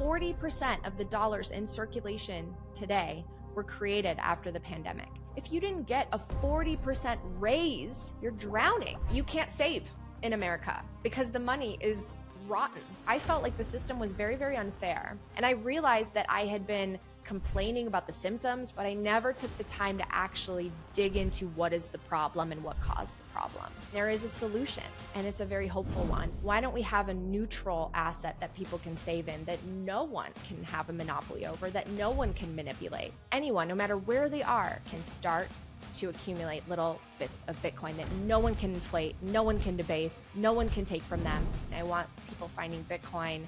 40% of the dollars in circulation today were created after the pandemic. If you didn't get a 40% raise, you're drowning. You can't save in America because the money is rotten. I felt like the system was very, very unfair. And I realized that I had been complaining about the symptoms, but I never took the time to actually dig into what is the problem and what caused the problem. There is a solution, and it's a very hopeful one. Why don't we have a neutral asset that people can save in, that no one can have a monopoly over, that no one can manipulate? Anyone, no matter where they are, can start to accumulate little bits of Bitcoin that no one can inflate, no one can debase, no one can take from them. And I want people finding Bitcoin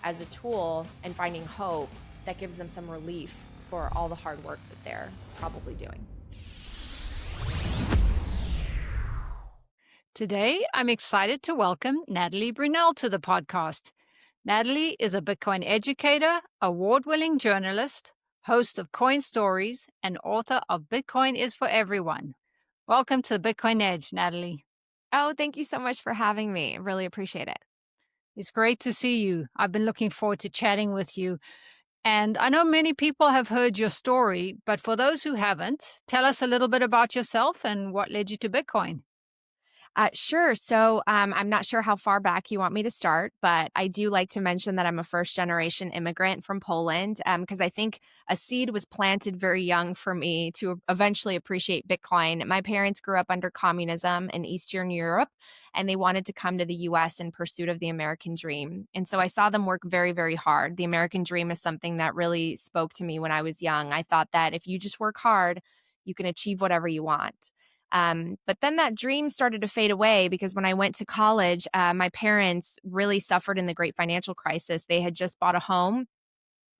as a tool and finding hope that gives them some relief for all the hard work that they're probably doing. Today, I'm excited to welcome Natalie Brunell to the podcast. Natalie is a Bitcoin educator, award-winning journalist, host of Coin Stories, and author of Bitcoin is for Everyone. Welcome to the Bitcoin Edge, Natalie. Oh, thank you so much for having me. I really appreciate it. It's great to see you. I've been looking forward to chatting with you. And I know many people have heard your story, but for those who haven't, tell us a little bit about yourself and what led you to Bitcoin. Sure. So I'm not sure how far back you want me to start, but I do like to mention that I'm a first-generation immigrant from Poland because I think a seed was planted very young for me to eventually appreciate Bitcoin. My parents grew up under communism in Eastern Europe, and they wanted to come to the U.S. in pursuit of the American dream. And so I saw them work very, very hard. The American dream is something that really spoke to me when I was young. I thought that if you just work hard, you can achieve whatever you want. But then that dream started to fade away because when I went to college, my parents really suffered in the great financial crisis. They had just bought a home,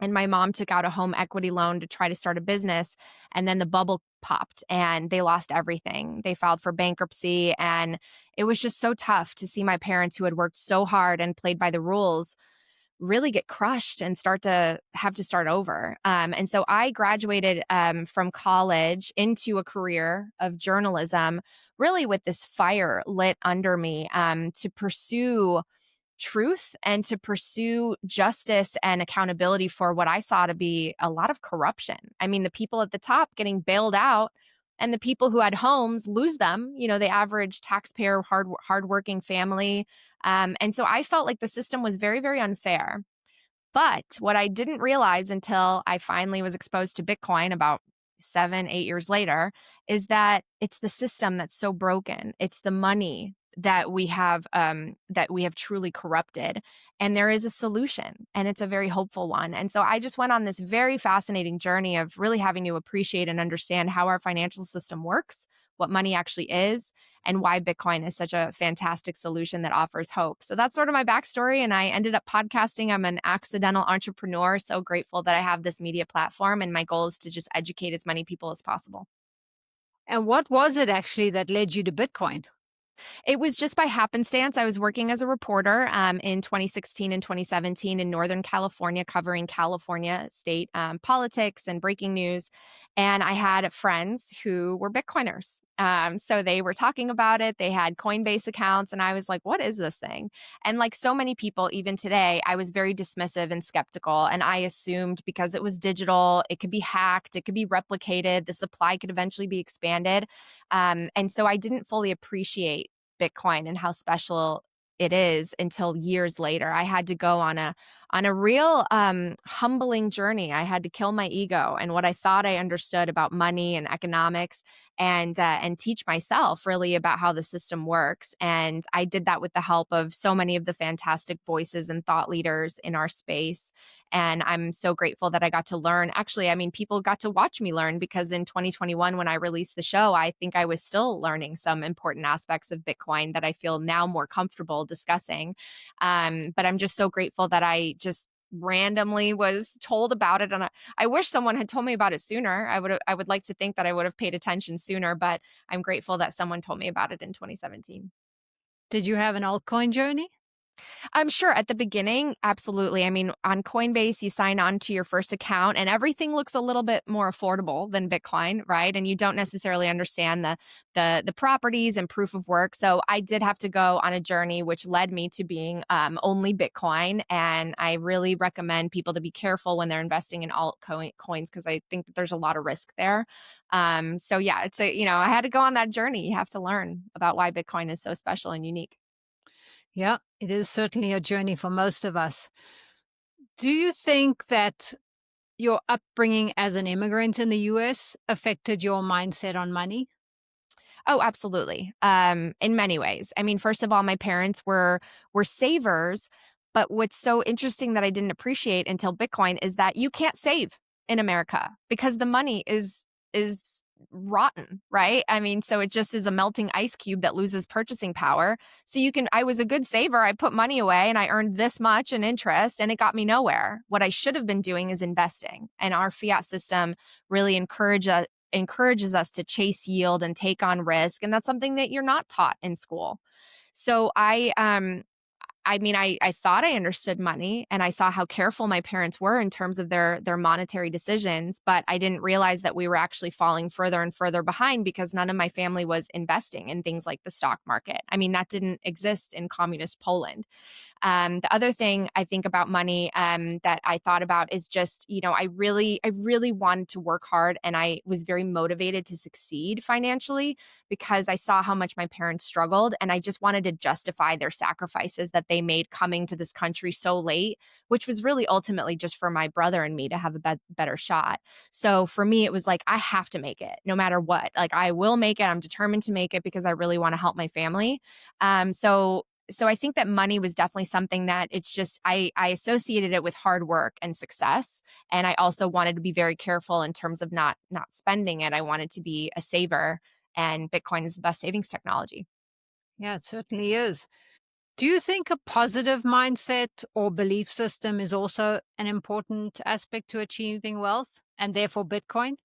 and my mom took out a home equity loan to try to start a business. And then the bubble popped and they lost everything. They filed for bankruptcy. And it was just so tough to see my parents, who had worked so hard and played by the rules, really get crushed and start to have to start over. And so I graduated from college into a career of journalism, really with this fire lit under me to pursue truth and to pursue justice and accountability for what I saw to be a lot of corruption. I mean, the people at the top getting bailed out and the people who had homes lose them, the average taxpayer, hardworking family. And so I felt like the system was very, very unfair. But what I didn't realize until I finally was exposed to Bitcoin about 7-8 years later is that it's the system that's so broken. It's the money that we have truly corrupted. And there is a solution, and it's a very hopeful one. And so I just went on this very fascinating journey of really having to appreciate and understand how our financial system works, what money actually is, and why Bitcoin is such a fantastic solution that offers hope. So that's sort of my backstory. And I ended up podcasting. I'm an accidental entrepreneur, so grateful that I have this media platform. And my goal is to just educate as many people as possible. And what was it actually that led you to Bitcoin? It was just by happenstance. I was working as a reporter in 2016 and 2017 in Northern California, covering California state politics and breaking news. And I had friends who were Bitcoiners. So they were talking about it. They had Coinbase accounts. And I was like, what is this thing? And like so many people, even today, I was very dismissive and skeptical. And I assumed because it was digital, it could be hacked, it could be replicated, the supply could eventually be expanded. And so I didn't fully appreciate Bitcoin and how special it is until years later. I had to go on a real humbling journey. I had to kill my ego and what I thought I understood about money and economics, and teach myself really about how the system works. And I did that with the help of so many of the fantastic voices and thought leaders in our space. And I'm so grateful that I got to learn. Actually, I mean, people got to watch me learn because in 2021, when I released the show, I think I was still learning some important aspects of Bitcoin that I feel now more comfortable discussing. But I'm just so grateful that I just randomly was told about it. And I wish someone had told me about it sooner. I would like to think that I would have paid attention sooner, but I'm grateful that someone told me about it in 2017. Did you have an altcoin journey? I'm sure at the beginning, absolutely. I mean, on Coinbase, you sign on to your first account and everything looks a little bit more affordable than Bitcoin, right? And you don't necessarily understand the properties and proof of work. So I did have to go on a journey, which led me to being only Bitcoin. And I really recommend people to be careful when they're investing in altcoins because I think that there's a lot of risk there. So yeah, it's a I had to go on that journey. You have to learn about why Bitcoin is so special and unique. Yeah, it is certainly a journey for most of us. Do you think that your upbringing as an immigrant in the US affected your mindset on money? Oh, absolutely. In many ways. I mean, first of all, my parents were savers, but what's so interesting that I didn't appreciate until Bitcoin is that you can't save in America because the money is rotten, right? I mean, so it just is a melting ice cube that loses purchasing power. So I was a good saver. I put money away and I earned this much in interest and it got me nowhere. What I should have been doing is investing. And our fiat system really encourages us to chase yield and take on risk, and that's something that you're not taught in school. So I thought I understood money and I saw how careful my parents were in terms of their monetary decisions, but I didn't realize that we were actually falling further and further behind because none of my family was investing in things like the stock market. I mean, that didn't exist in communist Poland. The other thing I think about money that I thought about is just, I really wanted to work hard and I was very motivated to succeed financially because I saw how much my parents struggled and I just wanted to justify their sacrifices that they made coming to this country so late, which was really ultimately just for my brother and me to have a better shot. So for me, it was like, I have to make it no matter what. Like, I will make it. I'm determined to make it because I really want to help my family. So I think that money was definitely something that it's just I associated it with hard work and success, and I also wanted to be very careful in terms of not spending it. I wanted to be a saver, and Bitcoin is the best savings technology. Yeah, it certainly is. Do you think a positive mindset or belief system is also an important aspect to achieving wealth and therefore Bitcoin?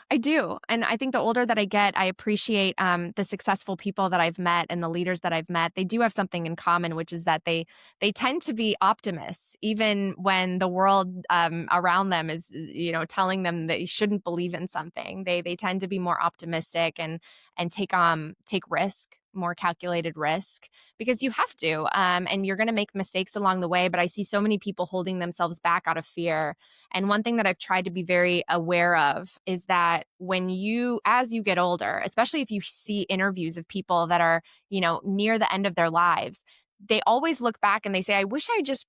I do. And I think the older that I get, I appreciate the successful people that I've met and the leaders that I've met. They do have something in common, which is that they tend to be optimists, even when the world around them is, telling them they shouldn't believe in something. They tend to be more optimistic and take risk, more calculated risk, because you have to, and you're going to make mistakes along the way. But I see so many people holding themselves back out of fear, and one thing that I've tried to be very aware of is that as you get older, especially if you see interviews of people that are, near the end of their lives, they always look back and they say, I wish I just,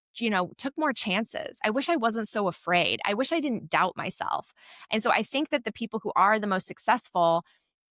took more chances. I wish I wasn't so afraid. I wish I didn't doubt myself. And so I think that the people who are the most successful,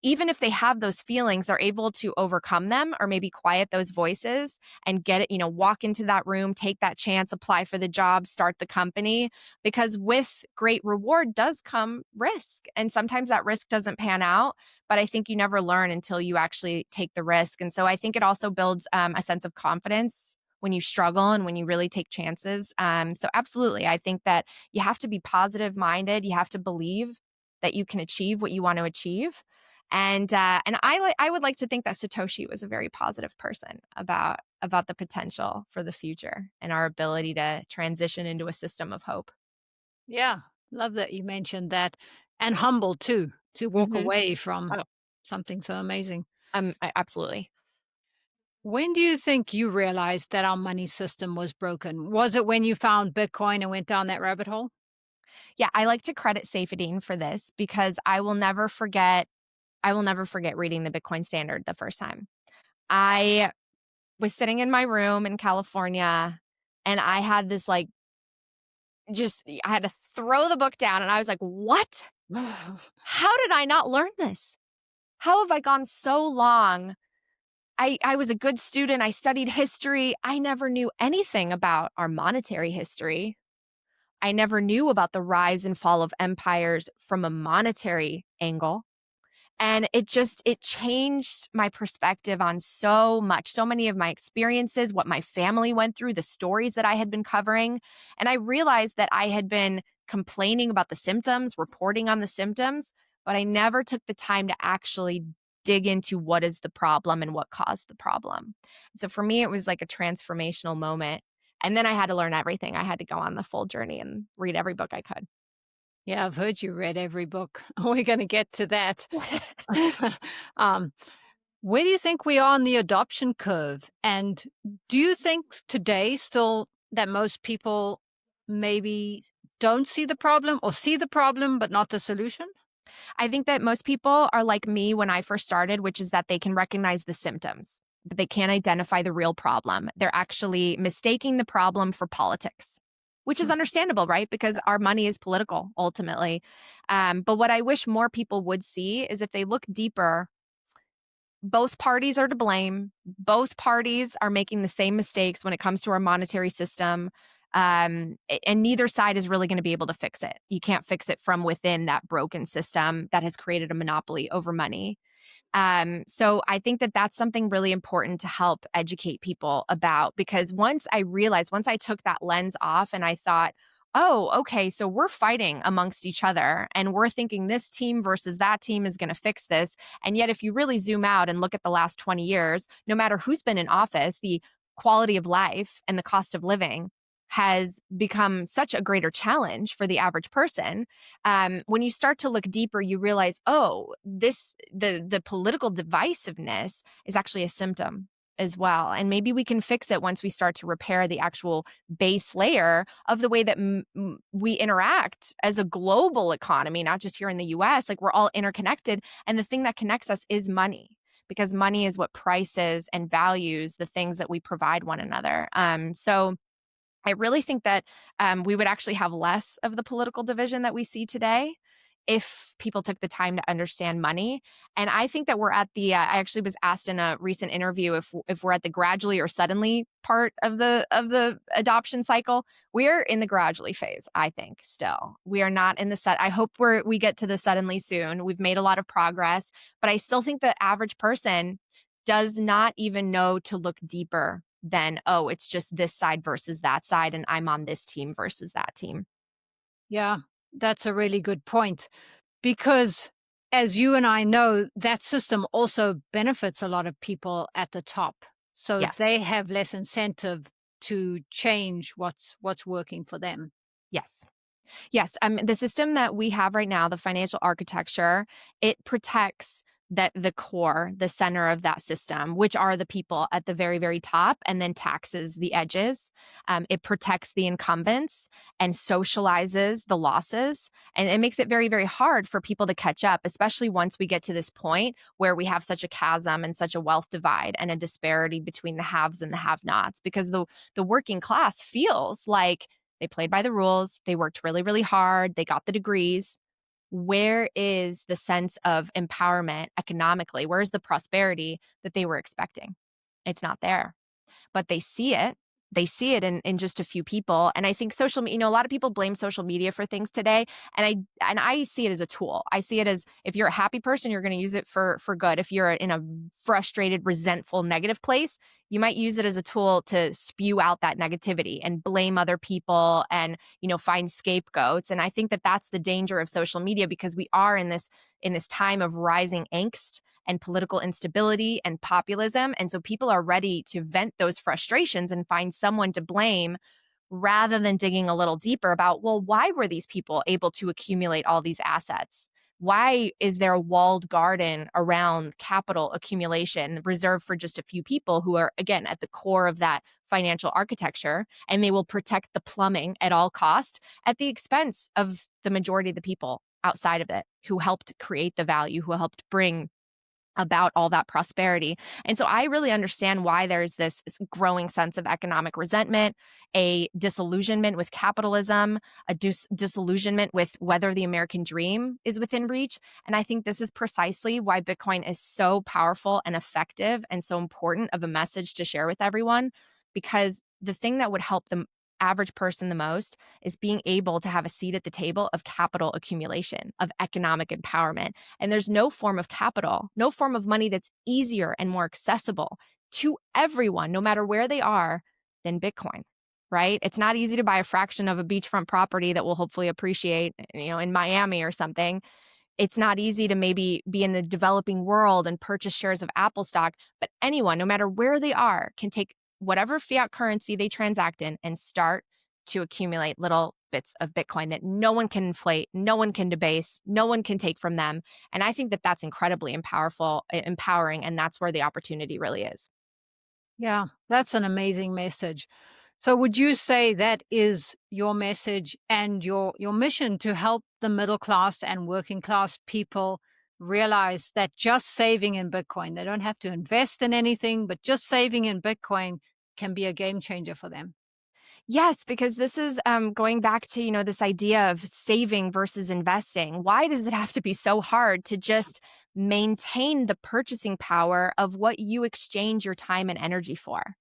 even if they have those feelings, they're able to overcome them or maybe quiet those voices and get it, walk into that room, take that chance, apply for the job, start the company. Because with great reward does come risk. And sometimes that risk doesn't pan out, but I think you never learn until you actually take the risk. And so I think it also builds a sense of confidence when you struggle and when you really take chances. So absolutely, I think that you have to be positive minded. You have to believe that you can achieve what you want to achieve. And I would like to think that Satoshi was a very positive person about the potential for the future and our ability to transition into a system of hope. Yeah, love that you mentioned that. And humble too, to walk Mhm. away from Oh, something so amazing. absolutely. When do you think you realized that our money system was broken? Was it when you found Bitcoin and went down that rabbit hole? Yeah, I like to credit Saifedean for this because I will never forget reading the Bitcoin Standard the first time. I was sitting in my room in California and I had this like just I had to throw the book down and I was like, "What? How did I not learn this? How have I gone so long? I was a good student. I studied history. I never knew anything about our monetary history. I never knew about the rise and fall of empires from a monetary angle. And it changed my perspective on so much, so many of my experiences, what my family went through, the stories that I had been covering. And I realized that I had been complaining about the symptoms, reporting on the symptoms, but I never took the time to actually dig into what is the problem and what caused the problem. So for me, it was like a transformational moment. And then I had to learn everything. I had to go on the full journey and read every book I could. Yeah, I've heard you read every book. We're going to get to that. um, where do you think we are on the adoption curve? And do you think today still that most people maybe don't see the problem or see the problem but not the solution? I think that most people are like me when I first started, which is that they can recognize the symptoms, but they can't identify the real problem. They're actually mistaking the problem for politics, which is Hmm. understandable, right? Because our money is political ultimately. But what I wish more people would see is if they look deeper, both parties are to blame. Both parties are making the same mistakes when it comes to our monetary system. And neither side is really going to be able to fix it. You can't fix it from within that broken system that has created a monopoly over money. So I think that that's something really important to help educate people about, because once I took that lens off and I thought, oh, okay, so we're fighting amongst each other and we're thinking this team versus that team is going to fix this. And yet, if you really zoom out and look at the last 20 years, no matter who's been in office, the quality of life and the cost of living has become such a greater challenge for the average person. When you start to look deeper, you realize, oh, the political divisiveness is actually a symptom as well. And maybe we can fix it once we start to repair the actual base layer of the way that we interact as a global economy, not just here in the US. Like, we're all interconnected. And the thing that connects us is money, because money is what prices and values the things that we provide one another. So I really think that we would actually have less of the political division that we see today if people took the time to understand money. And I think that we're at the. I actually was asked in a recent interview if we're at the gradually or suddenly part of the adoption cycle. We are in the gradually phase. I think still we are not in the set. I hope we get to the suddenly soon. We've made a lot of progress, but I still think the average person does not even know to look deeper than, oh, it's just this side versus that side, and I'm on this team versus that team. Yeah, that's a really good point. Because as you and I know, that system also benefits a lot of people at the top. So Yes. they have less incentive to change what's working for them. Yes. Yes, the system that we have right now, the financial architecture, it protects the core, the center of that system, which are the people at the very, very top, and then taxes the edges. It protects the incumbents and socializes the losses. And it makes it very, very hard for people to catch up, especially once we get to this point where we have such a chasm and such a wealth divide and a disparity between the haves and the have-nots, because the working class feels like they played by the rules. They worked really, really hard. They got the degrees. Where is the sense of empowerment economically? Where is the prosperity that they were expecting? It's not there, but they see it. They see it in just a few people. And I think social media, a lot of people blame social media for things today. And I see it as a tool. I see it as, if you're a happy person, you're going to use it for good. If you're in a frustrated, resentful, negative place, you might use it as a tool to spew out that negativity and blame other people and, find scapegoats. And I think that that's the danger of social media, because we are in this time of rising angst and political instability and populism. And so people are ready to vent those frustrations and find someone to blame, rather than digging a little deeper about, well, why were these people able to accumulate all these assets? Why is there a walled garden around capital accumulation reserved for just a few people who are, again, at the core of that financial architecture, and they will protect the plumbing at all cost at the expense of the majority of the people outside of it who helped create the value, who helped bring about all that prosperity. And so I really understand why there's this growing sense of economic resentment, a disillusionment with capitalism, a disillusionment with whether the American dream is within reach. And I think this is precisely why Bitcoin is so powerful and effective and so important of a message to share with everyone, because the thing that would help the average person the most is being able to have a seat at the table of capital accumulation, of economic empowerment. And there's no form of capital, no form of money that's easier and more accessible to everyone, no matter where they are, than Bitcoin, right? It's not easy to buy a fraction of a beachfront property that will hopefully appreciate, in Miami or something. It's not easy to maybe be in the developing world and purchase shares of Apple stock, but anyone, no matter where they are, can take whatever fiat currency they transact in and start to accumulate little bits of Bitcoin that no one can inflate, no one can debase, no one can take from them. And I think that that's incredibly empowering, and that's where the opportunity really is. Yeah, that's an amazing message. So would you say that is your message and your mission to help the middle class and working class people realize that just saving in Bitcoin, they don't have to invest in anything, but just saving in Bitcoin can be a game changer for them? Yes, because this is going back to this idea of saving versus investing. Why does it have to be so hard to just maintain the purchasing power of what you exchange your time and energy for?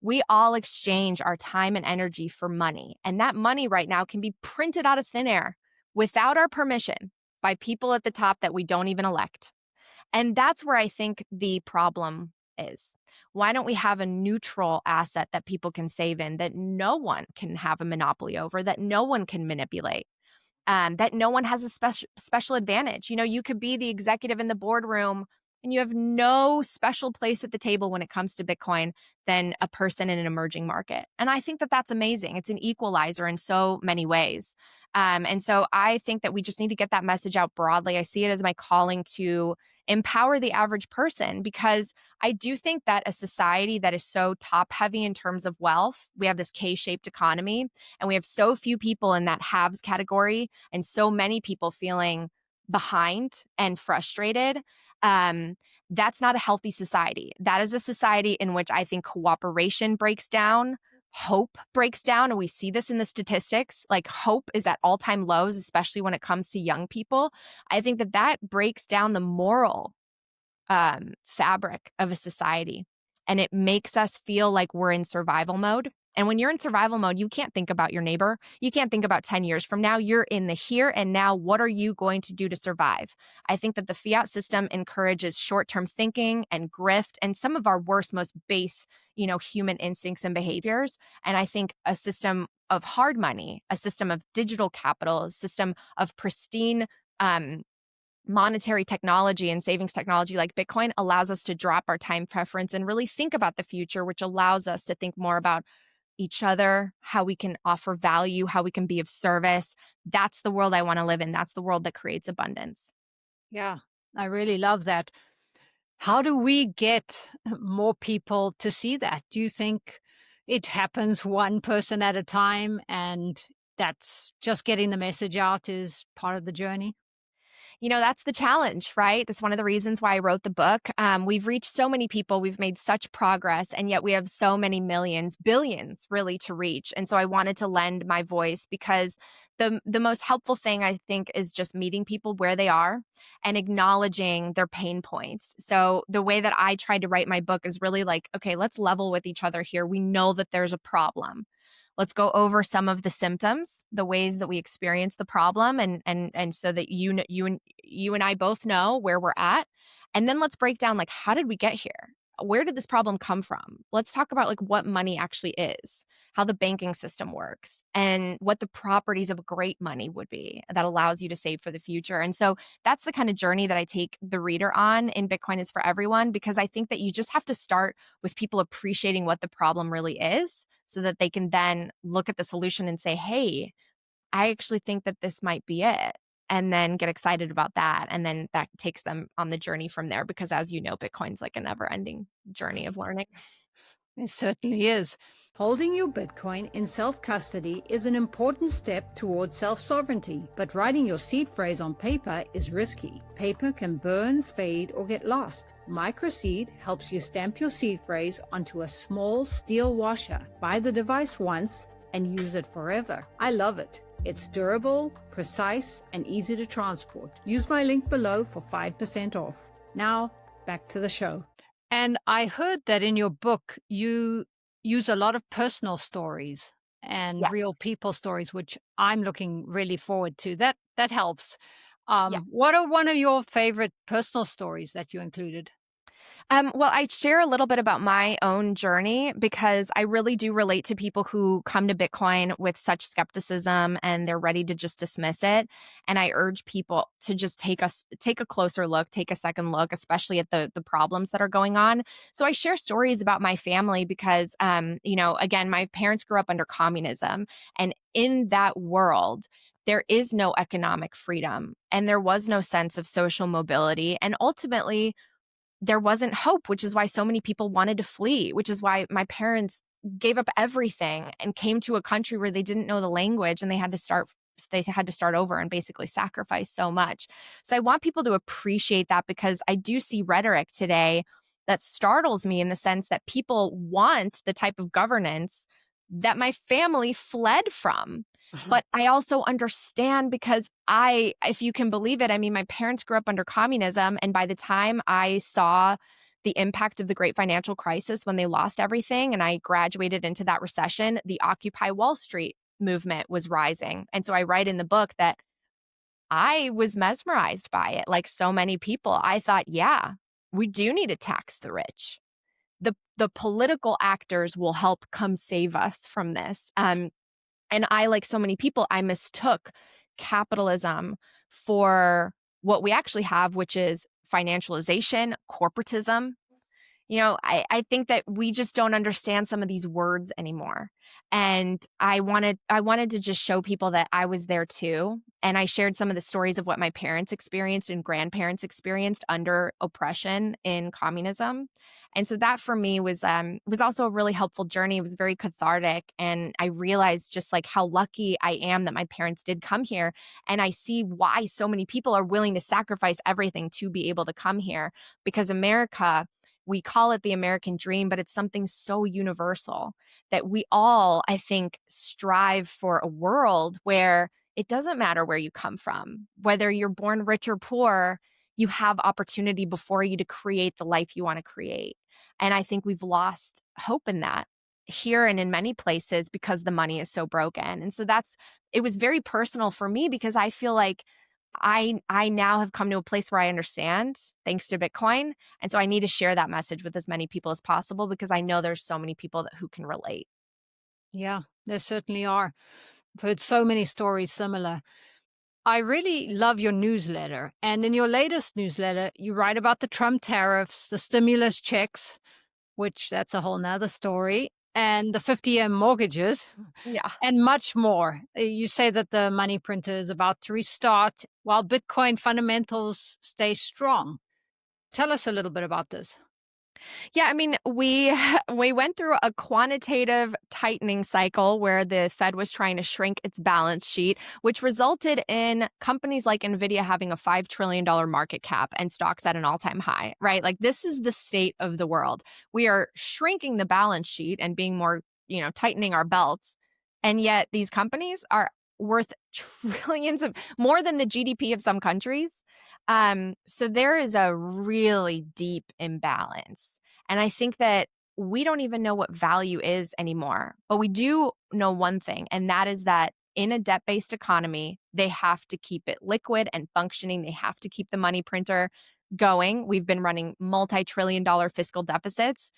We all exchange our time and energy for money, and that money right now can be printed out of thin air without our permission by people at the top that we don't even elect. And that's where I think the problem is. Why don't we have a neutral asset that people can save in, that no one can have a monopoly over, that no one can manipulate? That no one has a special advantage. You could be the executive in the boardroom and you have no special place at the table when it comes to Bitcoin than a person in an emerging market. And I think that that's amazing. It's an equalizer in so many ways. And so I think that we just need to get that message out broadly. I see it as my calling to empower the average person, because I do think that a society that is so top heavy in terms of wealth, we have this K shaped economy, and we have so few people in that haves category and so many people feeling behind and frustrated. Um, that's not a healthy society. That is a society in which I think cooperation breaks down, hope breaks down. And we see this in the statistics. Like, hope is at all time lows, especially when it comes to young people. I think that that breaks down the moral fabric of a society. And it makes us feel like we're in survival mode. And when you're in survival mode, you can't think about your neighbor. You can't think about 10 years from now. You're in the here and now. What are you going to do to survive? I think that the fiat system encourages short-term thinking and grift and some of our worst, most base, human instincts and behaviors. And I think a system of hard money, a system of digital capital, a system of pristine monetary technology and savings technology like Bitcoin allows us to drop our time preference and really think about the future, which allows us to think more about each other, how we can offer value, how we can be of service. That's the world I want to live in. That's the world that creates abundance. Yeah, I really love that. How do we get more people to see that? Do you think it happens one person at a time and that's just getting the message out is part of the journey? That's the challenge, right? That's one of the reasons why I wrote the book. We've reached so many people, we've made such progress, and yet we have so many millions, billions really to reach. And so I wanted to lend my voice, because the most helpful thing I think is just meeting people where they are and acknowledging their pain points. So the way that I tried to write my book is really like, okay, let's level with each other here. We know that there's a problem. Let's go over some of the symptoms, the ways that we experience the problem, and so that you and I both know where we're at. And then let's break down, like, how did we get here? Where did this problem come from? Let's talk about like what money actually is, how the banking system works, and what the properties of great money would be that allows you to save for the future. And so that's the kind of journey that I take the reader on in Bitcoin is for Everyone, because I think that you just have to start with people appreciating what the problem really is so that they can then look at the solution and say, hey, I actually think that this might be it. And then get excited about that. And then that takes them on the journey from there. Because as you know, Bitcoin's like a never ending journey of learning. It certainly is. Holding your Bitcoin in self custody is an important step towards self sovereignty, but writing your seed phrase on paper is risky. Paper can burn, fade, or get lost. MICROSEED helps you stamp your seed phrase onto a small steel washer. Buy the device once and use it forever. I love it. It's durable, precise, and easy to transport. Use my link below for 5% off. Now, back to the show. And I heard that in your book, you use a lot of personal stories and Yeah. real people stories, which I'm looking really forward to. That helps. Yeah. What are one of your favorite personal stories that you included? Well, I share a little bit about my own journey because I really do relate to people who come to Bitcoin with such skepticism and they're ready to just dismiss it. And I urge people to just take a closer look, take a second look, especially at the problems that are going on. So I share stories about my family because, again, my parents grew up under communism, and in that world. There is no economic freedom and there was no sense of social mobility. And ultimately, there wasn't hope, which is why so many people wanted to flee, which is why my parents gave up everything and came to a country where they didn't know the language and they had to start over and basically sacrifice so much. So I want people to appreciate that because I do see rhetoric today that startles me in the sense that people want the type of governance that my family fled from. Mhm. But I also understand because if you can believe it, I mean, my parents grew up under communism. And by the time I saw the impact of the great financial crisis when they lost everything and I graduated into that recession, the Occupy Wall Street movement was rising. And so I write in the book that I was mesmerized by it. Like so many people, I thought, yeah, we do need to tax the rich. The political actors will help come save us from this. And I, like so many people, I mistook capitalism for what we actually have, which is financialization, corporatism. I think that we just don't understand some of these words anymore. And I wanted to just show people that I was there too. And I shared some of the stories of what my parents experienced and grandparents experienced under oppression in communism. And so that for me was also a really helpful journey. It was very cathartic. And I realized just like how lucky I am that my parents did come here. And I see why so many people are willing to sacrifice everything to be able to come here because America, we call it the American dream, but it's something so universal that we all, I think, strive for a world where it doesn't matter where you come from, whether you're born rich or poor, you have opportunity before you to create the life you want to create. And I think we've lost hope in that here and in many places because the money is so broken. And so it was very personal for me because I feel like I now have come to a place where I understand thanks to Bitcoin. And so I need to share that message with as many people as possible because I know there's so many people who can relate. Yeah, there certainly are. I've heard so many stories similar. I really love your newsletter. And in your latest newsletter, you write about the Trump tariffs, the stimulus checks, which that's a whole nother story, and the 50-year mortgages, Yeah. and much more. You say that the money printer is about to restart while Bitcoin fundamentals stay strong. Tell us a little bit about this. Yeah, I mean, we we went through a quantitative tightening cycle where the Fed was trying to shrink its balance sheet, which resulted in companies like Nvidia having a $5 trillion market cap and stocks at an all-time high, right? Like this is the state of the world. We are shrinking the balance sheet and being more, tightening our belts. And yet these companies are worth trillions of more than the GDP of some countries. So there is a really deep imbalance. And I think that we don't even know what value is anymore. But we do know one thing, and that is that in a debt based economy, they have to keep it liquid and functioning. They have to keep the money printer going. We've been running multi-trillion-dollar fiscal deficits.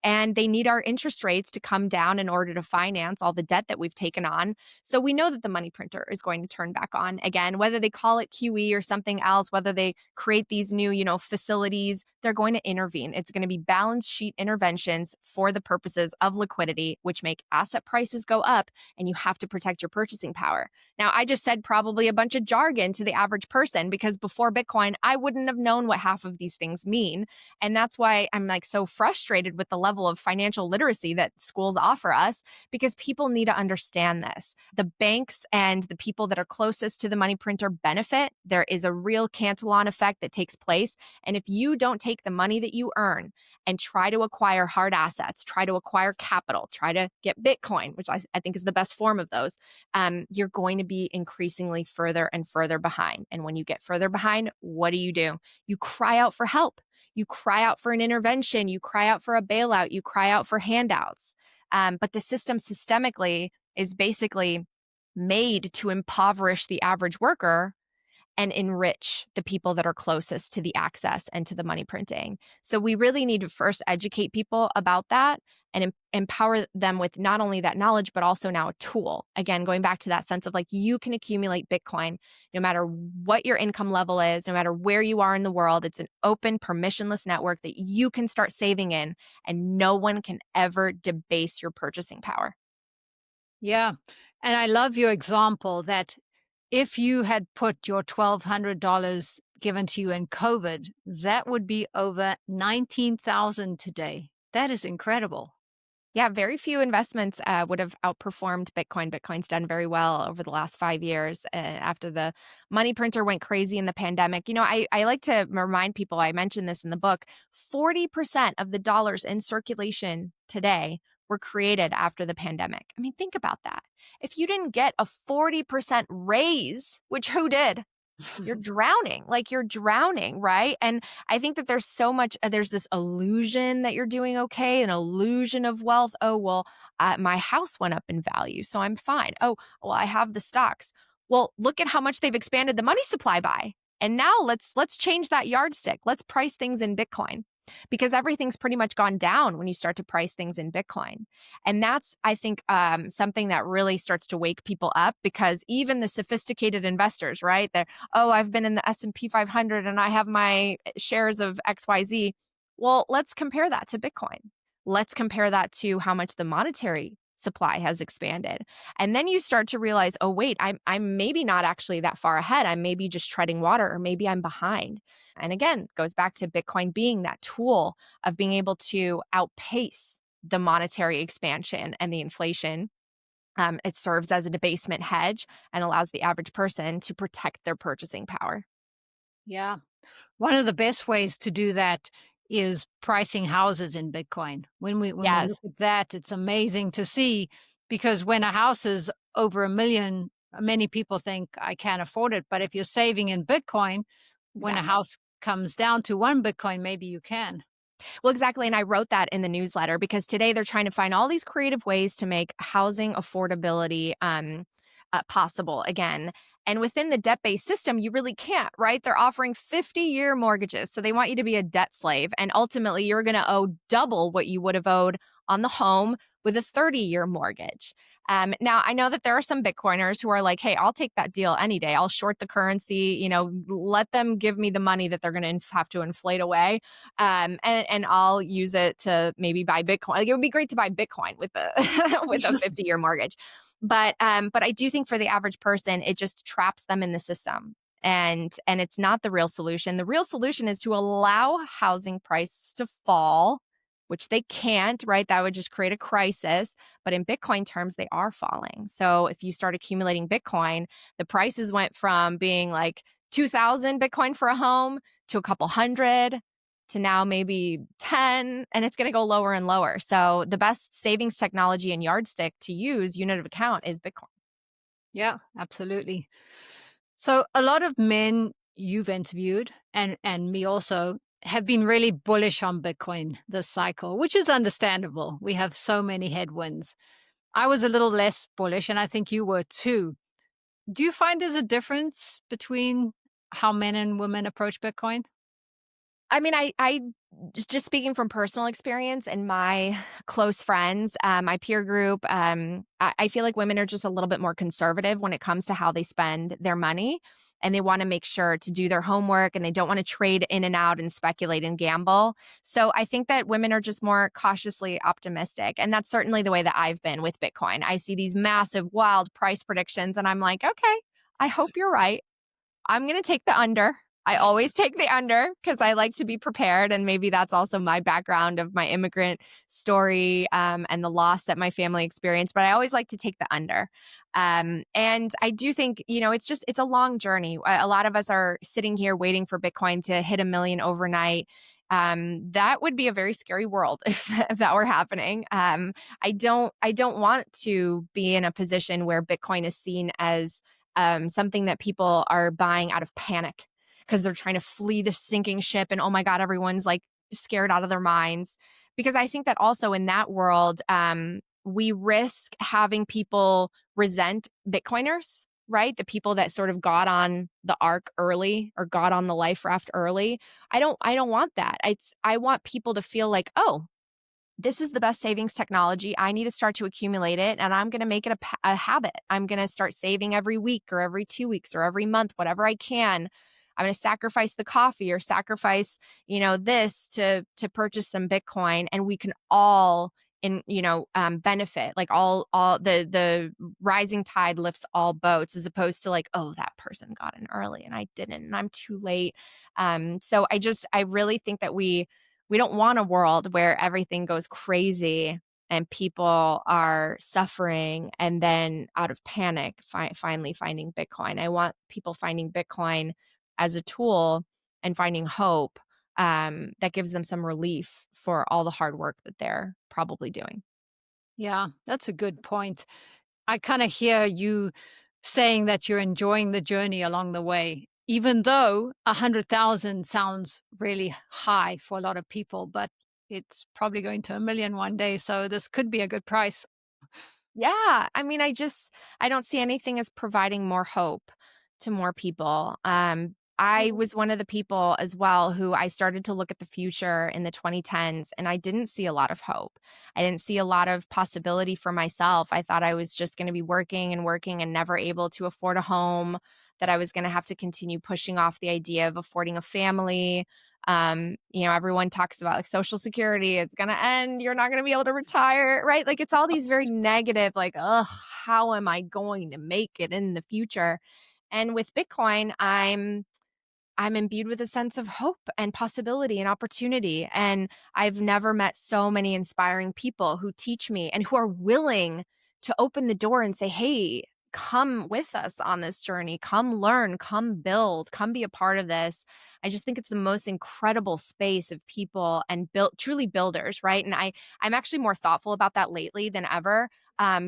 And they need our interest rates to come down in order to finance all the debt that we've taken on. So we know that the money printer is going to turn back on again, whether they call it QE or something else, whether they create these new, facilities, they're going to intervene. It's going to be balance sheet interventions for the purposes of liquidity, which make asset prices go up, and you have to protect your purchasing power. Now, I just said probably a bunch of jargon to the average person because before Bitcoin, I wouldn't have known what half of these things mean. And that's why I'm like so frustrated with the level of financial literacy that schools offer us because people need to understand this. The banks and the people that are closest to the money printer benefit. There is a real Cantillon effect that takes place. And if you don't take the money that you earn and try to acquire hard assets, try to acquire capital, try to get Bitcoin, which I think is the best form of those, you're going to be increasingly further and further behind. And when you get further behind, what do? You cry out for help. You cry out for an intervention. You cry out for a bailout. You cry out for handouts. But the system systemically is basically made to impoverish the average worker. and enrich the people that are closest to the access and to the money printing. So we really need to first educate people about that and empower them with not only that knowledge, but also now a tool. Again, going back to that sense of like you can accumulate Bitcoin no matter what your income level is, no matter where you are in the world. It's an open, permissionless network that you can start saving in, and no one can ever debase your purchasing power. Yeah. And I love your example that if you had put your $1,200 given to you in COVID, that would be over 19,000 today. That is incredible. Yeah, very few investments would have outperformed Bitcoin. Bitcoin's done very well over the last 5 years after the money printer went crazy in the pandemic. I like to remind people, I mentioned this in the book, 40% of the dollars in circulation today were created after the pandemic. I mean, think about that. If you didn't get a 40% raise, which who did? You're drowning. Like you're drowning, right? And I think that there's so much, there's this illusion that you're doing okay, an illusion of wealth. Oh, well, my house went up in value, so I'm fine. Oh, well, I have the stocks. Well, look at how much they've expanded the money supply by. And now let's change that yardstick. Let's price things in Bitcoin because everything's pretty much gone down when you start to price things in Bitcoin. And that's, I think, something that really starts to wake people up because even the sophisticated investors, right? They're, oh, I've been in the S&P 500 and I have my shares of XYZ. Well, let's compare that to Bitcoin. Let's compare that to how much the monetary supply has expanded. And then you start to realize, oh, wait, I'm maybe not actually that far ahead. I'm maybe just treading water or maybe I'm behind. And again, goes back to Bitcoin being that tool of being able to outpace the monetary expansion and the inflation. It serves as a debasement hedge and allows the average person to protect their purchasing power. Yeah. One of the best ways to do that is pricing houses in Bitcoin. When we Yes, look at that, it's amazing to see because when a house is over 1 million, many people think I can't afford it. But if you're saving in Bitcoin, when a exactly. house comes down to 1 Bitcoin, maybe you can. Well, exactly. And I wrote that in the newsletter because today they're trying to find all these creative ways to make housing affordability possible again. And within the debt based system, you really can't, right? They're offering 50-year mortgages. So they want you to be a debt slave. And ultimately, you're going to owe double what you would have owed on the home with a 30-year mortgage. Now, I know that there are some Bitcoiners who are like, hey, I'll take that deal any day. I'll short the currency, let them give me the money that they're going to have to inflate away. And I'll use it to maybe buy Bitcoin. Like, it would be great to buy Bitcoin with a with a 50-year mortgage. But I do think for the average person, it just traps them in the system. And it's not the real solution. The real solution is to allow housing prices to fall, which they can't, right? That would just create a crisis. But in Bitcoin terms, they are falling. So if you start accumulating Bitcoin, the prices went from being like 2,000 Bitcoin for a home to a couple hundred to now maybe 10, and it's going to go lower and lower. So the best savings technology and yardstick to use, unit of account, is Bitcoin. Yeah, absolutely. So a lot of men you've interviewed and me also have been really bullish on Bitcoin this cycle, which is understandable. We have so many headwinds. I was a little less bullish and I think you were too. Do you find there's a difference between how men and women approach Bitcoin? I mean, I just speaking from personal experience and my close friends, my peer group, I feel like women are just a little bit more conservative when it comes to how they spend their money. And they want to make sure to do their homework and they don't want to trade in and out and speculate and gamble. So I think that women are just more cautiously optimistic. And that's certainly the way that I've been with Bitcoin. I see these massive, wild price predictions and I'm like, okay, I hope you're right. I'm going to take the under. I always take the under because I like to be prepared. And maybe that's also my background of my immigrant story and the loss that my family experienced. But I always like to take the under. And I do think, it's a long journey. A lot of us are sitting here waiting for Bitcoin to hit 1 million overnight. That would be a very scary world if that were happening. I don't want to be in a position where Bitcoin is seen as something that people are buying out of panic because they're trying to flee the sinking ship and oh my God, everyone's like scared out of their minds. Because I think that also in that world, we risk having people resent Bitcoiners right? The people that sort of got on the ark early or got on the life raft early. I don't want that. I want people to feel like, "Oh, this is the best savings technology. I need to start to accumulate it and I'm going to make it a habit. I'm going to start saving every week or every 2 weeks or every month, whatever I can. I'm going to sacrifice the coffee or sacrifice, this to purchase some Bitcoin, and we can all benefit. Like all the rising tide lifts all boats, as opposed to like, oh, that person got in early and I didn't, and I'm too late. So I really think that we don't want a world where everything goes crazy and people are suffering and then out of panic finally finding Bitcoin. I want people finding Bitcoin as a tool and finding hope, that gives them some relief for all the hard work that they're probably doing. Yeah, that's a good point. I kind of hear you saying that you're enjoying the journey along the way, even though 100,000 sounds really high for a lot of people, but it's probably going to 1 million one day. So this could be a good price. Yeah, I mean, I don't see anything as providing more hope to more people. I was one of the people as well who I started to look at the future in the 2010s, and I didn't see a lot of hope. I didn't see a lot of possibility for myself. I thought I was just going to be working and working and never able to afford a home, that I was going to have to continue pushing off the idea of affording a family. Everyone talks about like Social Security, it's going to end, you're not going to be able to retire, right? Like it's all these very negative, like, ugh, how am I going to make it in the future? And with Bitcoin, I'm imbued with a sense of hope and possibility and opportunity. And I've never met so many inspiring people who teach me and who are willing to open the door and say, hey, come with us on this journey. Come learn, come build, come be a part of this. I just think it's the most incredible space of people and truly builders, right? And I'm actually more thoughtful about that lately than ever,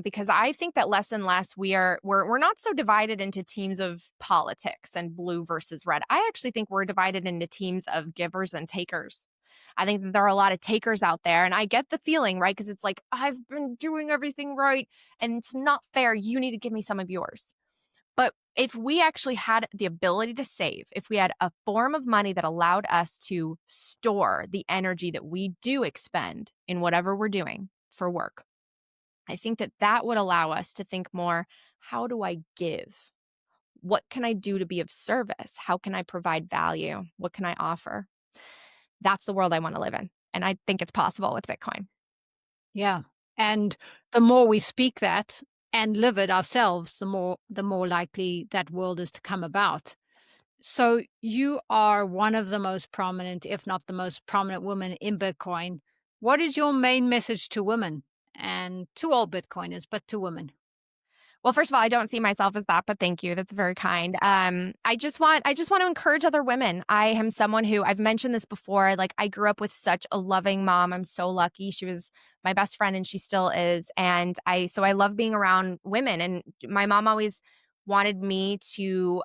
because I think that less and less we're not so divided into teams of politics and blue versus red. I actually think we're divided into teams of givers and takers. I think that there are a lot of takers out there, and I get the feeling, right? Because it's like, I've been doing everything right and it's not fair. You need to give me some of yours. But if we actually had the ability to save, if we had a form of money that allowed us to store the energy that we do expend in whatever we're doing for work, I think that that would allow us to think more, how do I give? What can I do to be of service? How can I provide value? What can I offer? That's the world I want to live in. And I think it's possible with Bitcoin. Yeah. And the more we speak that and live it ourselves, the more likely that world is to come about. So you are one of the most prominent, if not the most prominent woman in Bitcoin. What is your main message to women and to all Bitcoiners, but to women? Well, first of all, I don't see myself as that, but thank you. That's very kind. I just want to encourage other women. I am someone who, I've mentioned this before, like I grew up with such a loving mom. I'm so lucky. She was my best friend and she still is. And I love being around women, and my mom always wanted me to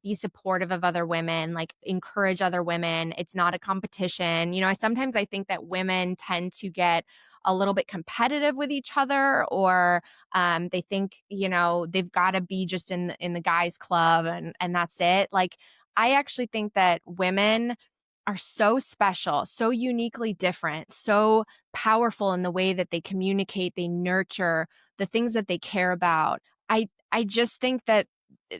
be supportive of other women, like encourage other women. It's not a competition. I think that women tend to get a little bit competitive with each other, or they think, they've got to be just in the guys club, and that's it. Like, I actually think that women are so special, so uniquely different, so powerful in the way that they communicate, they nurture the things that they care about. I just think that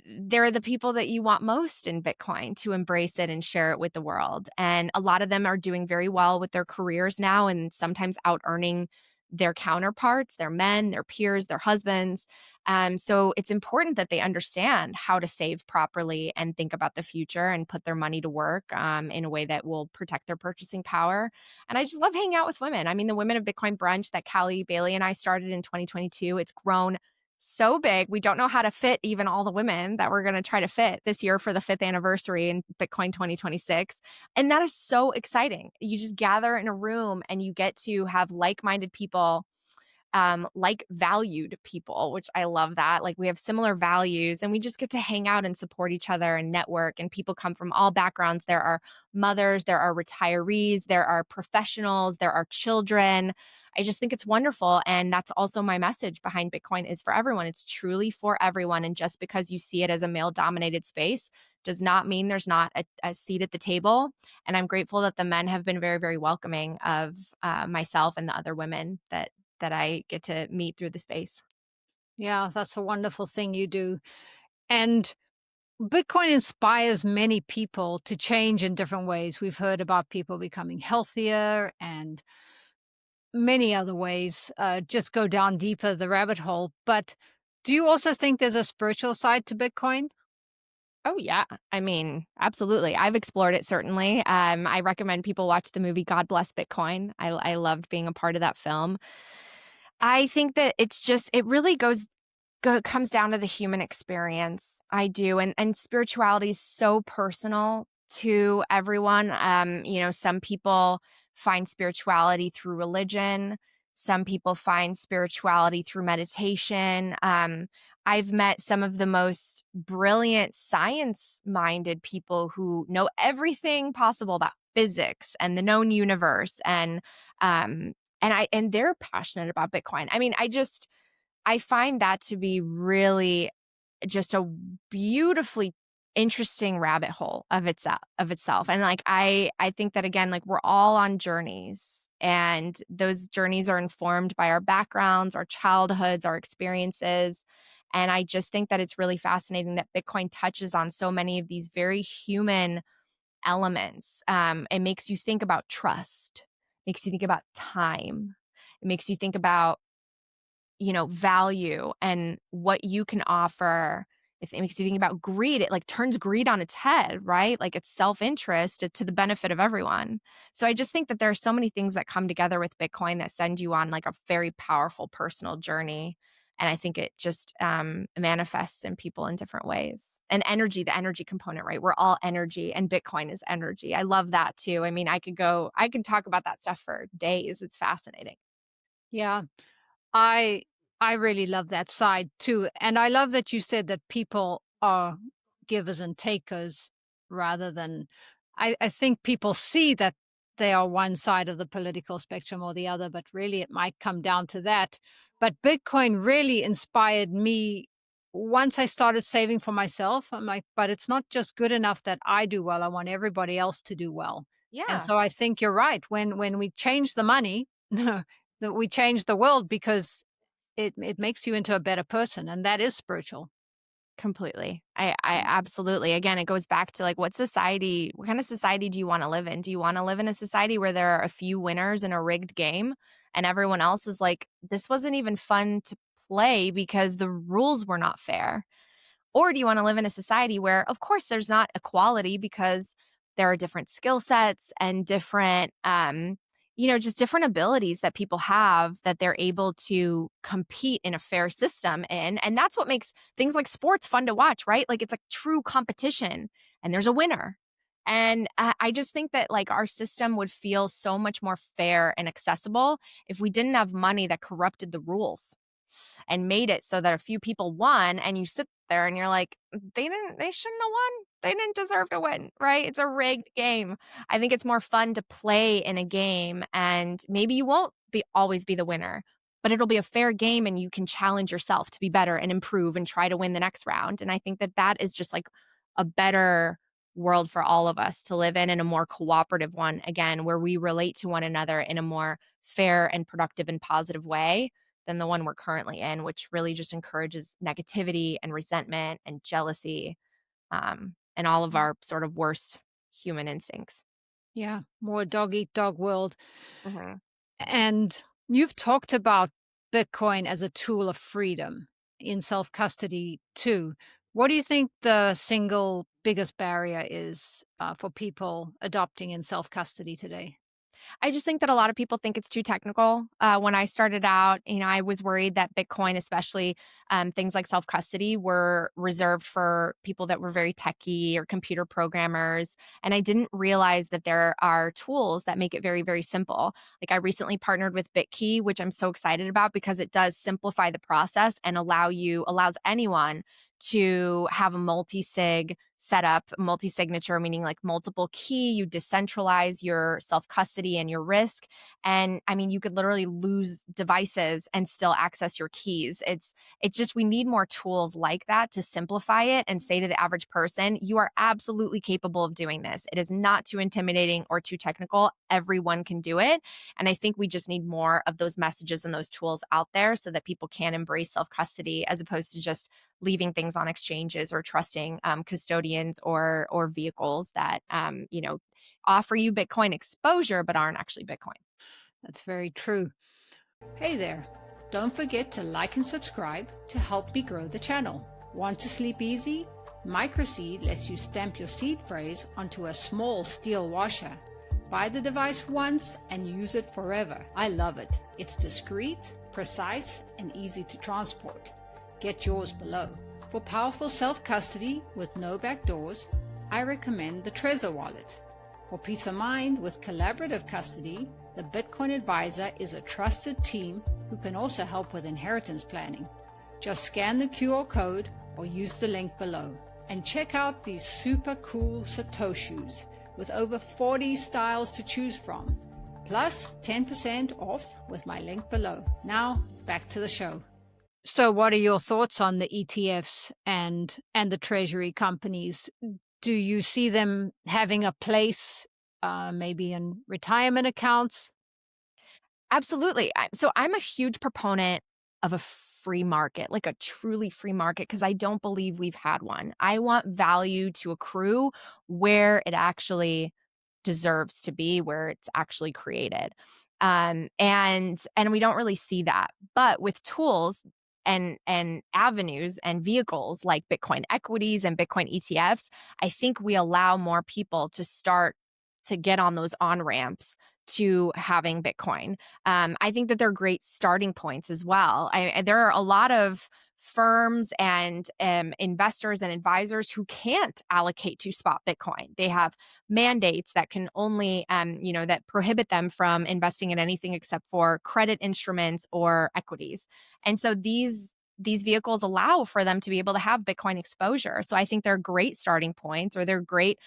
they're the people that you want most in Bitcoin to embrace it and share it with the world. And a lot of them are doing very well with their careers now, and sometimes out earning their counterparts, their men, their peers, their husbands. So it's important that they understand how to save properly and think about the future and put their money to work, in a way that will protect their purchasing power. And I just love hanging out with women. I mean, the Women of Bitcoin brunch that Callie Bailey and I started in 2022, it's grown so big. We don't know how to fit even all the women that we're going to try to fit this year for the 5th anniversary in Bitcoin 2026. And that is so exciting. You just gather in a room and you get to have like-minded people like valued people, which I love that. Like we have similar values and we just get to hang out and support each other and network. And people come from all backgrounds. There are mothers, there are retirees, there are professionals, there are children. I just think it's wonderful. And that's also my message behind Bitcoin is for everyone. It's truly for everyone. And just because you see it as a male dominated space does not mean there's not a seat at the table. And I'm grateful that the men have been very, very welcoming of myself and the other women that I get to meet through the space. Yeah, that's a wonderful thing you do. And Bitcoin inspires many people to change in different ways. We've heard about people becoming healthier and many other ways. Just go down deeper the rabbit hole. But do you also think there's a spiritual side to Bitcoin? Oh yeah, I mean, absolutely. I've explored it certainly. I recommend people watch the movie God Bless Bitcoin. I loved being a part of that film. I think that it really comes down to the human experience. I do, and spirituality is so personal to everyone. Some people find spirituality through religion. Some people find spirituality through meditation. I've met some of the most brilliant science-minded people who know everything possible about physics and the known universe, and they're passionate about Bitcoin. I mean, I find that to be really just a beautifully interesting rabbit hole of itself. And like I think that again, like we're all on journeys and those journeys are informed by our backgrounds, our childhoods, our experiences. And I just think that it's really fascinating that Bitcoin touches on so many of these very human elements. It makes you think about trust, makes you think about time. It makes you think about value and what you can offer. If it makes you think about greed, it like turns greed on its head, right? Like it's self-interest to the benefit of everyone. So I just think that there are so many things that come together with Bitcoin that send you on like a very powerful personal journey. And I think it just manifests in people in different ways. And energy, the energy component, right? We're all energy and Bitcoin is energy. I love that too. I mean, I can talk about that stuff for days. It's fascinating. Yeah. I I really love that side too, and I love that you said that people are givers and takers rather than I think people see that they are one side of the political spectrum or the other, but really it might come down to that. But Bitcoin really inspired me once I started saving for myself. I'm like, but it's not just good enough that I do well. I want everybody else to do well. And Yeah. so I think you're right. When we change the money, that we change the world because it makes you into a better person, and that is spiritual. Completely. I Mm. absolutely. Again, it goes back to like what kind of society do you want to live in? Do you want to live in a society where there are a few winners in a rigged game and everyone else is like, this wasn't even fun to play because the rules were not fair? Or do you want to live in a society where, of course, there's not equality because there are different skill sets and different, just different abilities that people have that they're able to compete in a fair system in. And that's what makes things like sports fun to watch, right? Like it's a true competition and there's a winner. And I just think that like our system would feel so much more fair and accessible if we didn't have money that corrupted the rules and made it so that a few people won and you sit there and you're like they shouldn't have won, they didn't deserve to win, right? It's a rigged game. I think it's more fun to play in a game and maybe you won't be always be the winner, but it'll be a fair game and you can challenge yourself to be better and improve and try to win the next round. And I think that that is just like a better world for all of us to live in and a more cooperative one, again, where we relate to one another in a more fair and productive and positive way than the one we're currently in, which really just encourages negativity and resentment and jealousy, and all of Mm. our sort of worst human instincts. Yeah, more dog eat dog world. Mhm. And you've talked about Bitcoin as a tool of freedom in self custody too. What do you think the single biggest barrier is for people adopting in self custody today? I just think that a lot of people think it's too technical. When I started out, I was worried that Bitcoin, especially things like self custody, were reserved for people that were very techy or computer programmers. And I didn't realize that there are tools that make it very, very simple. Like I recently partnered with BitKey, which I'm so excited about because it does simplify the process and allows anyone to have a multi-sig setup, multi-signature, meaning like multiple key. You decentralize your self-custody and your risk. And I mean, you could literally lose devices and still access your keys. It's just we need more tools like that to simplify it and say to the average person, you are absolutely capable of doing this. It is not too intimidating or too technical. Everyone can do it. And I think we just need more of those messages and those tools out there so that people can embrace self-custody as opposed to just leaving things on exchanges or trusting custodians or vehicles that offer you Bitcoin exposure but aren't actually Bitcoin. That's very true. Hey there. Don't forget to like and subscribe to help me grow the channel. Want to sleep easy? MICROSEED lets you stamp your seed phrase onto a small steel washer. Buy the device once and use it forever. I love it. It's discreet, precise, and easy to transport. Get yours below. For powerful self-custody with no backdoors, I recommend the TREZOR wallet. For peace of mind with collaborative custody, the Bitcoin Advisor is a trusted team who can also help with inheritance planning. Just scan the QR code or use the link below. And check out these super cool SATOSHOEs with over 40 styles to choose from. Plus 10% off with my link below. Now, back to the show. So what are your thoughts on the ETFs and the treasury companies? Do you see them having a place maybe in retirement accounts? Absolutely. So I'm a huge proponent of a free market, like a truly free market, because I don't believe we've had one. I want value to accrue where it actually deserves to be, where it's actually created. And we don't really see that. But with tools and avenues and vehicles like Bitcoin equities and Bitcoin ETFs, I think we allow more people to start to get on those on ramps to having Bitcoin. I think that they're great starting points as well. There are a lot of firms and investors and advisors who can't allocate to spot Bitcoin. They have mandates that can only, that prohibit them from investing in anything except for credit instruments or equities. And so these vehicles allow for them to be able to have Bitcoin exposure. So I think they're great starting points, or they're great,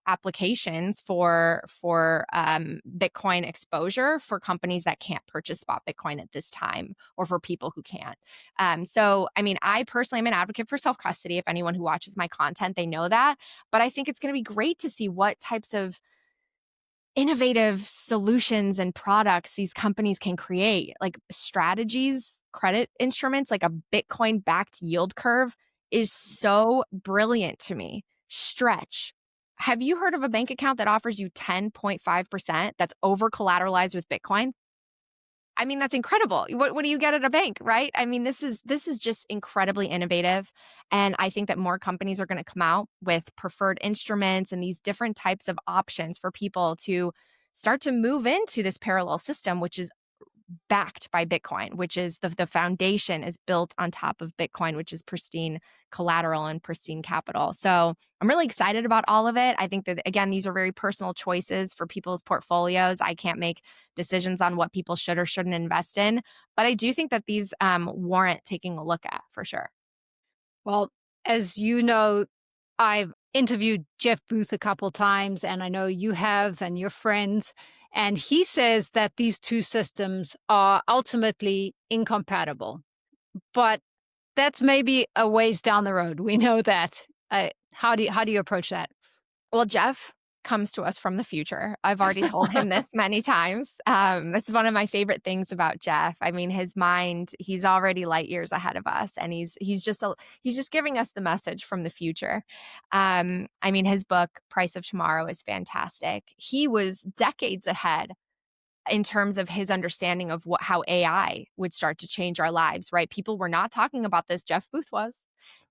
applications for Bitcoin exposure for companies that can't purchase spot Bitcoin at this time, or for people who can't. So, I mean, I personally am an advocate for self custody. If anyone who watches my content, they know that. But I think it's going to be great to see what types of innovative solutions and products these companies can create, like strategies, credit instruments, like a Bitcoin backed yield curve is so brilliant to me. Stretch. Have you heard of a bank account that offers you 10.5% that's over collateralized with Bitcoin? I mean, that's incredible. What do you get at a bank, right? I mean, this is just incredibly innovative. And I think that more companies are going to come out with preferred instruments and these different types of options for people to start to move into this parallel system, which is backed by Bitcoin, which is the foundation is built on top of Bitcoin, which is pristine collateral and pristine capital. So I'm really excited about all of it. I think that, again, these are very personal choices for people's portfolios. I can't make decisions on what people should or shouldn't invest in, but I do think that these warrant taking a look at for sure. Well, as you know, I've interviewed Jeff Booth a couple times, and I know you have and your friends. And he says that these two systems are ultimately incompatible. But that's maybe a ways down the road. We know that. How do you approach that? Well, Jeff comes to us from the future. I've already told him this many times. This is one of my favorite things about Jeff. I mean, his mind, he's already light years ahead of us, and he's just giving us the message from the future. I mean, his book, Price of Tomorrow, is fantastic. He was decades ahead in terms of his understanding of how AI would start to change our lives, right? People were not talking about this. Jeff Booth was.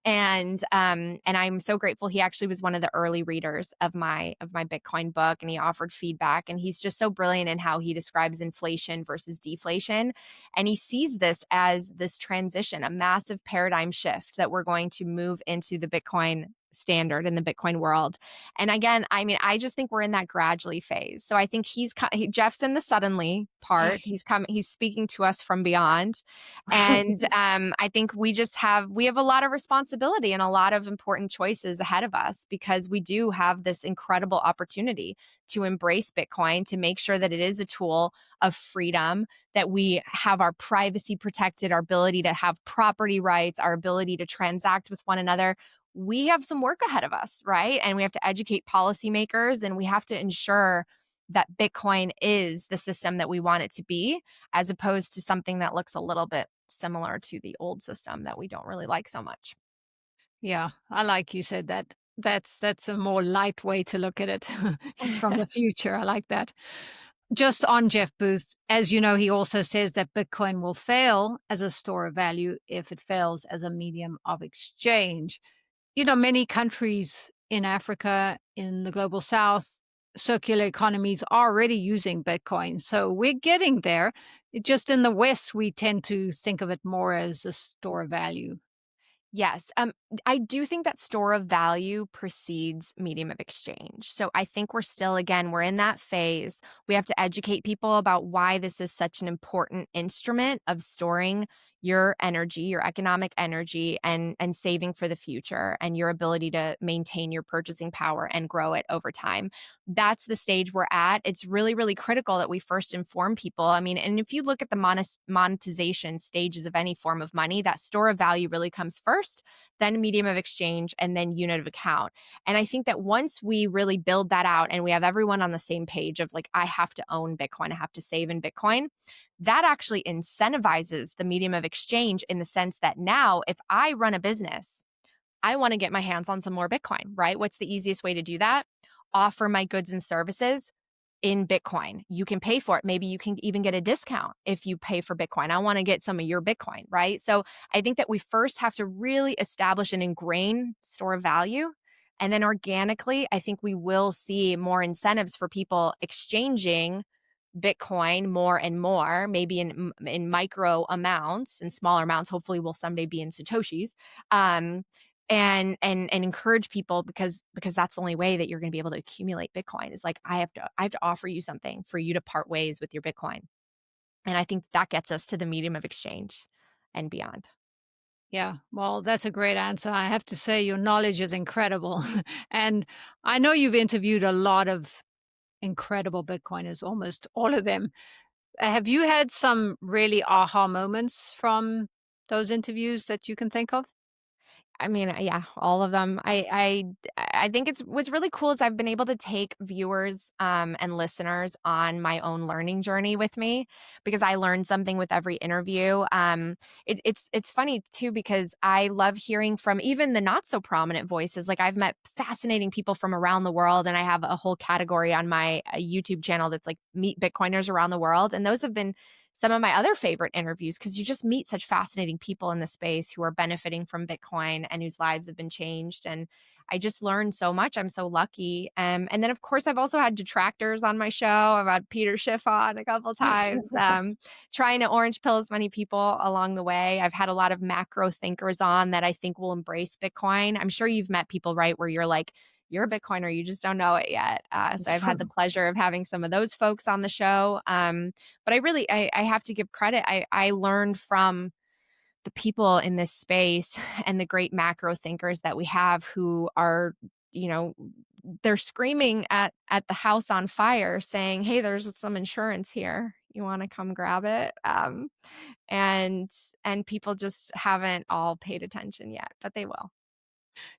And I'm so grateful. He actually was one of the early readers of my Bitcoin book, and he offered feedback, and he's just so brilliant in how he describes inflation versus deflation, and he sees this as this transition, a massive paradigm shift that we're going to move into the Bitcoin standard in the Bitcoin world. And again, I mean, I just think we're in that gradually phase. So I think Jeff's in the suddenly part. He's speaking to us from beyond. And I think we have a lot of responsibility and a lot of important choices ahead of us, because we do have this incredible opportunity to embrace Bitcoin, to make sure that it is a tool of freedom, that we have our privacy protected, our ability to have property rights, our ability to transact with one another. We have some work ahead of us, right? And we have to educate policymakers, and we have to ensure that Bitcoin is the system that we want it to be, as opposed to something that looks a little bit similar to the old system that we don't really like so much. Yeah, I like you said that. That's a more light way to look at it. It's from the future. I like that. Just on Jeff Booth, as you know, he also says that Bitcoin will fail as a store of value if it fails as a medium of exchange. You know, many countries in Africa, in the global south, circular economies are already using Bitcoin. So we're getting there. Just in the West, we tend to think of it more as a store of value. Yes. I do think that store of value precedes medium of exchange. So I think we're in that phase. We have to educate people about why this is such an important instrument of storing your energy, your economic energy, and saving for the future, and your ability to maintain your purchasing power and grow it over time. That's the stage we're at. It's really, really critical that we first inform people. I mean, and if you look at the monetization stages of any form of money, that store of value really comes first, then medium of exchange, and then unit of account. And I think that once we really build that out and we have everyone on the same page of like, I have to own Bitcoin, I have to save in Bitcoin, that actually incentivizes the medium of exchange, in the sense that now, if I run a business, I want to get my hands on some more Bitcoin, right? What's the easiest way to do that? Offer my goods and services in Bitcoin. You can pay for it. Maybe you can even get a discount if you pay for Bitcoin. I want to get some of your Bitcoin, right? So I think that we first have to really establish an ingrained store of value. And then organically, I think we will see more incentives for people exchanging Bitcoin more and more, maybe in micro amounts and smaller amounts. Hopefully, will someday be in SATOSHEES, um, and encourage people, because that's the only way that you're going to be able to accumulate Bitcoin. Is like, I have to offer you something for you to part ways with your Bitcoin, and I think that gets us to the medium of exchange and beyond. Yeah, well, that's a great answer. I have to say, your knowledge is incredible. And I know you've interviewed a lot of incredible Bitcoiners, almost all of them. Have you had some really aha moments from those interviews that you can think of? I mean, yeah, all of them. I think it's what's really cool is I've been able to take viewers, and listeners on my own learning journey with me, because I learn something with every interview. It's funny too, because I love hearing from even the not so prominent voices. Like, I've met fascinating people from around the world, and I have a whole category on my YouTube channel that's like Meet Bitcoiners Around the World, and those have been some of my other favorite interviews, because you just meet such fascinating people in the space who are benefiting from Bitcoin and whose lives have been changed. And I just learned so much. I'm so lucky. And then, of course, I've also had detractors on my show. I've had Peter Schiff on a couple times, trying to orange pill as many people along the way. I've had a lot of macro thinkers on that I think will embrace Bitcoin. I'm sure you've met people, right, where you're like, you're a Bitcoiner, you just don't know it yet. So I've had the pleasure of having some of those folks on the show. But I have to give credit. I learned from the people in this space and the great macro thinkers that we have, who are, you know, they're screaming at the house on fire, saying, "Hey, there's some insurance here. You want to come grab it?" And people just haven't all paid attention yet, but they will.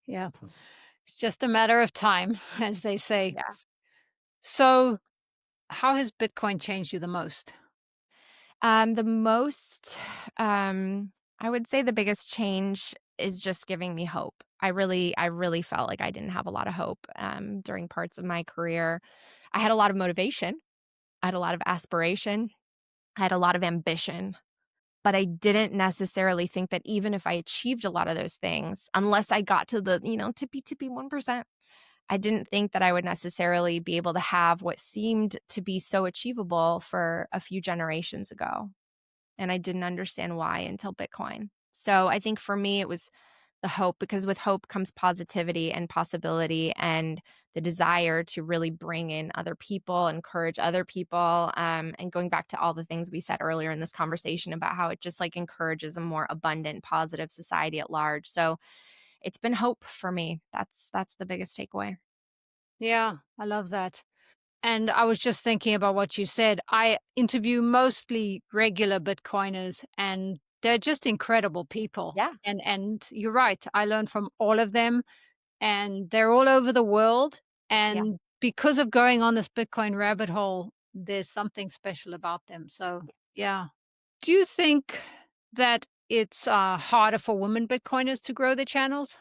Yeah, it's just a matter of time, as they say. Yeah. So, how has Bitcoin changed you the most? The most, I would say the biggest change is just giving me hope. I really felt like I didn't have a lot of hope, during parts of my career. I had a lot of motivation. I had a lot of aspiration. I had a lot of ambition, but I didn't necessarily think that even if I achieved a lot of those things, unless I got to the, tippy 1%, I didn't think that I would necessarily be able to have what seemed to be so achievable for a few generations ago. And I didn't understand why until Bitcoin. So I think for me, it was the hope, because with hope comes positivity and possibility and the desire to really bring in other people, encourage other people. And going back to all the things we said earlier in this conversation about how it just like encourages a more abundant, positive society at large. So it's been hope for me. That's the biggest takeaway. Yeah, I love that. And I was just thinking about what you said. I interview mostly regular Bitcoiners, and they're just incredible people. Yeah. And you're right. I learned from all of them, and they're all over the world. Yeah. And because of going on this Bitcoin rabbit hole, there's something special about them. So, yeah. Do you think that it's harder for women Bitcoiners to grow their channels?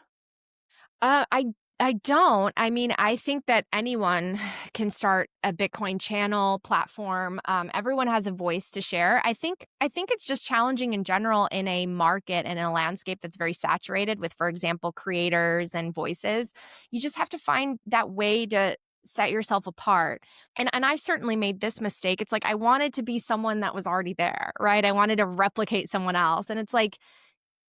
I don't. I mean, I think that anyone can start a Bitcoin channel platform. Everyone has a voice to share. I think it's just challenging in general in a market and a landscape that's very saturated with, for example, creators and voices. You just have to find that way to set yourself apart. And I certainly made this mistake. It's like I wanted to be someone that was already there, right? I wanted to replicate someone else. And it's like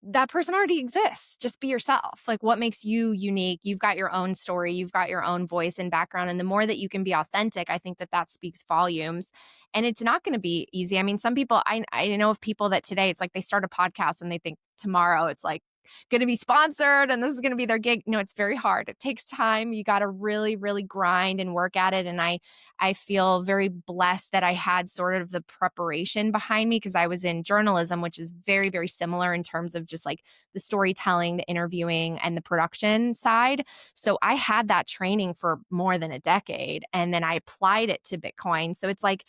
that person already exists. Just be yourself. Like, what makes you unique? You've got your own story, you've got your own voice and background. And the more that you can be authentic, I think that that speaks volumes. And it's not going to be easy. I mean, some people, I know of people that today it's like they start a podcast and they think tomorrow it's like going to be sponsored and this is going to be their gig. No, it's very hard. It takes time. You got to really, really grind and work at it. And I feel very blessed that I had sort of the preparation behind me because I was in journalism, which is very, very similar in terms of just like the storytelling, the interviewing, and the production side. So I had that training for more than a decade, and then I applied it to Bitcoin. So it's like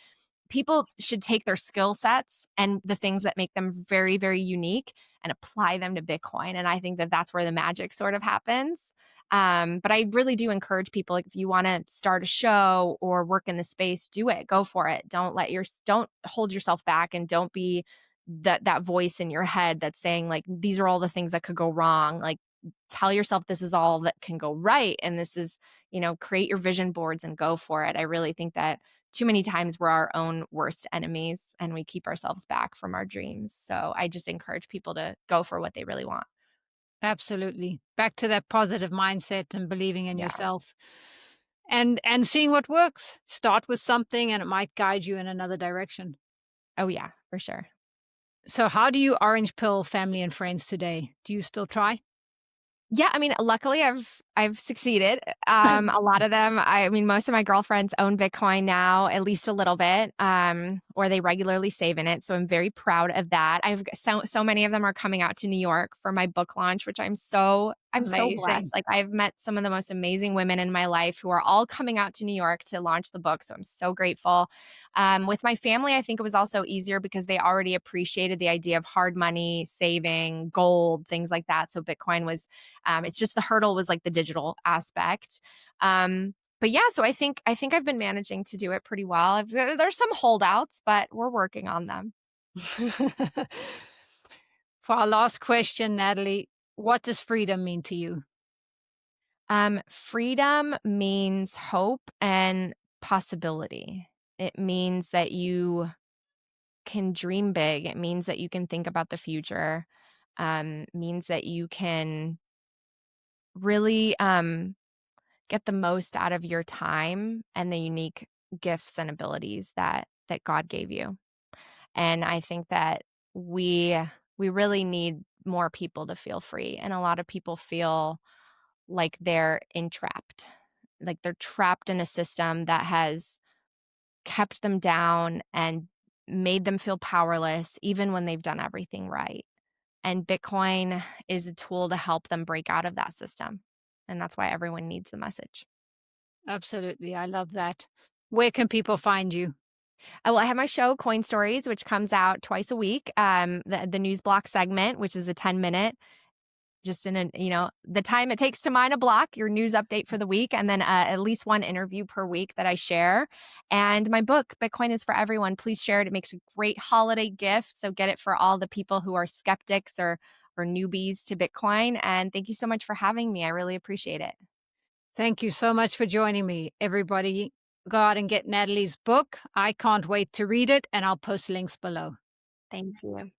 people should take their skill sets and the things that make them very, very unique and apply them to Bitcoin. And I think that that's where the magic sort of happens. But I really do encourage people, like if you want to start a show or work in the space, do it, go for it. Don't hold yourself back, and don't be that voice in your head that's saying like, these are all the things that could go wrong. Like, tell yourself this is all that can go right. And this is, create your vision boards and go for it. I really think that too many times we're our own worst enemies and we keep ourselves back from our dreams. So I just encourage people to go for what they really want. Absolutely. Back to that positive mindset and believing in Yeah. yourself and seeing what works. Start with something and it might guide you in another direction. Oh, yeah, for sure. So how do you orange pill family and friends today? Do you still try? Yeah, I mean, luckily I've succeeded. A lot of them, I mean, most of my girlfriends own Bitcoin now, at least a little bit, or they regularly save in it. So I'm very proud of that. So many of them are coming out to New York for my book launch, which I'm so blessed. Amazing. Like I've met some of the most amazing women in my life who are all coming out to New York to launch the book. So I'm so grateful. With my family, I think it was also easier because they already appreciated the idea of hard money, saving, gold, things like that. So Bitcoin was it's just the hurdle was like the digital aspect. But yeah, so I think I've been managing to do it pretty well. There's some holdouts, but we're working on them. For our last question, Natalie, what does freedom mean to you? Freedom means hope and possibility. It means that you can dream big. It means that you can think about the future. Means that you can really get the most out of your time and the unique gifts and abilities that God gave you. And I think that we really need more people to feel free. And a lot of people feel like they're entrapped. Like they're trapped in a system that has kept them down and made them feel powerless even when they've done everything right. And Bitcoin is a tool to help them break out of that system. And that's why everyone needs the message. Absolutely. I love that. Where can people find you? Well, I have my show, Coin Stories, which comes out twice a week. The news block segment, which is a 10-minute just in the time it takes to mine a block, your news update for the week, and then at least one interview per week that I share. And my book, Bitcoin is for Everyone. Please share it. It makes a great holiday gift. So get it for all the people who are skeptics or newbies to Bitcoin. And thank you so much for having me. I really appreciate it. Thank you so much for joining me. Everybody, go out and get Natalie's book. I can't wait to read it, and I'll post links below. Thank you.